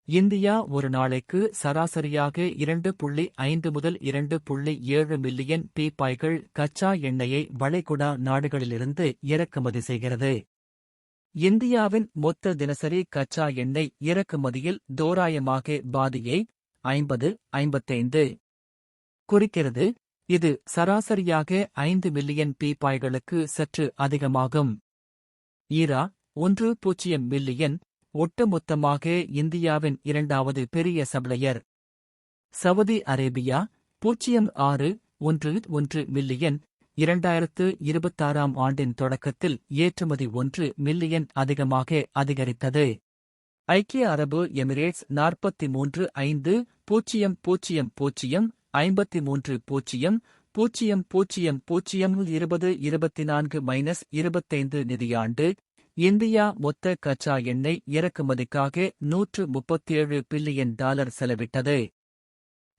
India ஒரு நாளைக்கு சராசரியாக 2.5 முதல் 2.7 மில்லியன் பீப்பாய்கள் கச்சா எண்ணெயை வளைகுடா நாடுகளிலிருந்து இறக்குமதி செய்கிறது. இந்தியாவின் மொத்த தினசரி கச்சா எண்ணெய் இறக்குமதியில் தோராயமாக பாதியை 50-55 குறிக்கிறது. இது சராசரியாக 5 மில்லியன் பீப்பாய்களுக்கு சற்று அதிகமாகும். ஈரா 1.0 மில்லியன், ஒட்டுமொத்தமாக இந்தியாவின் இரண்டாவது பெரிய சப்ளையர். சவுதி அரேபியா 0.611 மில்லியன், 2026ஆம் ஆண்டின் தொடக்கத்தில் ஏற்றுமதி 1 மில்லியன் அதிகமாக அதிகரித்தது. ஐக்கிய அரபு எமிரேட்ஸ் 43.500 2024-25 நிதியாண்டு இந்தியா மொத்த கச்சா எண்ணெய் இறக்குமதிக்காக $137 பில்லியன் செலவிட்டது.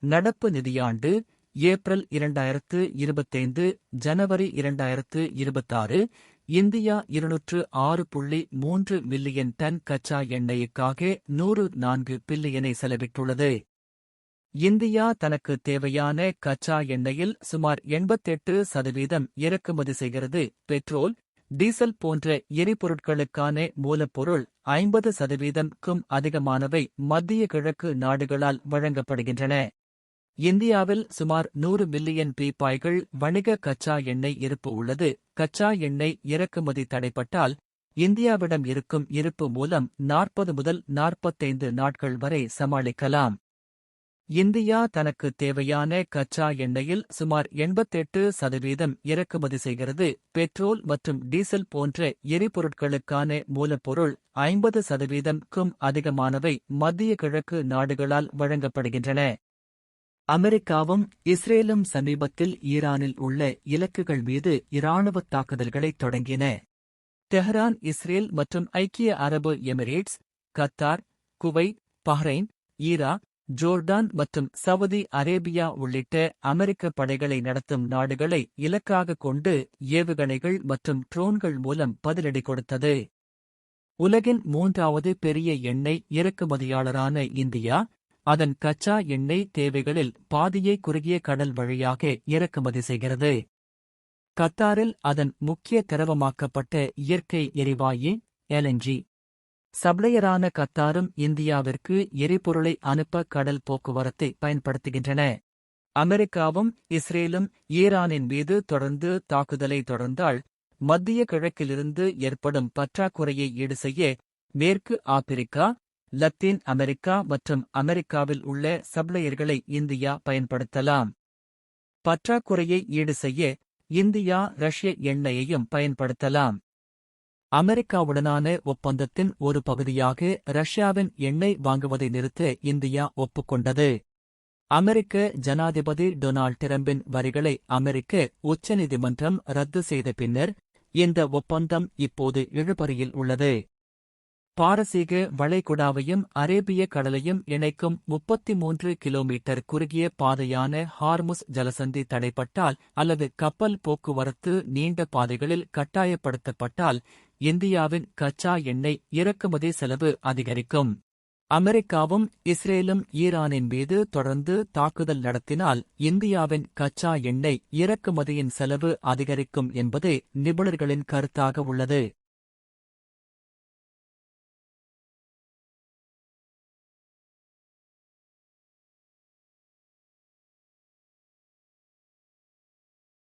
நடப்பு நிதியாண்டு ஏப்ரல் 2025 ஜனவரி 2026 இந்தியா 206.3 மில்லியன் டன் கச்சா எண்ணெய்க்காக 104 பில்லியனை செலவிட்டுள்ளது. இந்தியா தனக்கு தேவையான கச்சா எண்ணெயில் சுமார் 88% இறக்குமதி செய்கிறது. பெட்ரோல், டீசல் போன்ற எரிபொருட்களுக்கான மூலப்பொருள் 50%க்கும் அதிகமானவை மத்திய கிழக்கு நாடுகளால் வழங்கப்படுகின்றன. இந்தியாவில் சுமார் 100 மில்லியன் பீப்பாய்கள் வணிக கச்சா எண்ணெய் இருப்பு உள்ளது. கச்சா எண்ணெய் இறக்குமதி தடைப்பட்டால் இந்தியாவிடம் இருக்கும் இருப்பு மூலம் 40 முதல் 45 நாட்கள் வரை சமாளிக்கலாம். இந்தியா தனக்கு தேவையான கச்சா எண்ணெயில் சுமார் 88% இறக்குமதி செய்கிறது. பெட்ரோல் மற்றும் டீசல் போன்ற எரிபொருட்களுக்கான மூலப்பொருள் 50%க்கும் அதிகமானவை மத்திய கிழக்கு நாடுகளால் வழங்கப்படுகின்றன. அமெரிக்காவும் இஸ்ரேலும் சமீபத்தில் ஈரானில் உள்ள இலக்குகள் மீது இராணுவத் தாக்குதல்களைத் தொடங்கின. தெஹ்ரான் இஸ்ரேல் மற்றும் ஐக்கிய அரபு Emirates, Qatar, Kuwait, Bahrain, Iraq, Jordan மற்றும் சவுதி அரேபியா உள்ளிட்ட அமெரிக்க படைகளை நடத்தும் நாடுகளை இலக்காக கொண்டு ஏவுகணைகள் மற்றும் ட்ரோன்கள் மூலம் பதிலடி கொடுத்தது. உலகின் 3வது பெரிய எண்ணெய் இறக்குமதியாளரான இந்தியா அதன் கச்சா எண்ணெய் தேவைகளில் பாதியை குறுகிய கடல் வழியாக இறக்குமதி செய்கிறது. கத்தாரில் அதன் முக்கிய திரவமாக்கப்பட்ட இயற்கை எரிவாயு LNG சப்ளையரான கத்தாரும் இந்தியாவிற்கு எரிபொருளை அனுப்ப கடல் போக்குவரத்தை பயன்படுத்துகின்றன. அமெரிக்காவும் இஸ்ரேலும் ஈரானின் மீது தொடர்ந்து தாக்குதலை தொடர்ந்தால் மத்திய கிழக்கிலிருந்து ஏற்படும் பற்றாக்குறையை ஈடு செய்ய மேற்கு ஆப்பிரிக்கா, லத்தீன் அமெரிக்கா மற்றும் அமெரிக்காவில் உள்ள சப்ளையர்களை இந்தியா பயன்படுத்தலாம். பற்றாக்குறையை ஈடு செய்ய இந்தியா ரஷ்ய எண்ணெயையும் பயன்படுத்தலாம். அமெரிக்காவுடனான ஒப்பந்தத்தின் ஒரு பகுதியாக ரஷ்யாவின் எண்ணெய் வாங்குவதை நிறுத்த இந்தியா ஒப்புக்கொண்டது. அமெரிக்க ஜனாதிபதி டொனால்ட் டிரம்பின் வரிகளை அமெரிக்க உச்சநீதிமன்றம் ரத்து செய்த பின்னர் இந்த ஒப்பந்தம் இப்போது இழுபறியில் உள்ளது. பாரசீக வளைகுடாவையும் அரேபிய கடலையும் இணைக்கும் 33 கிலோமீட்டர் குறுகிய பாதையான ஹார்முஸ் ஜலசந்தி தடைப்பட்டால் அல்லது கப்பல் போக்குவரத்து நீண்ட பாதைகளில் கட்டாயப்படுத்தப்பட்டால் இந்தியாவின் கச்சா எண்ணெய் இறக்குமதி செலவு அதிகரிக்கும். அமெரிக்காவும் இஸ்ரேலும் ஈரானின் மீது தொடர்ந்து தாக்குதல் நடத்தினால் இந்தியாவின் கச்சா எண்ணெய் இறக்குமதியின் செலவு அதிகரிக்கும் என்பது நிபுணர்களின் கருத்தாக உள்ளது.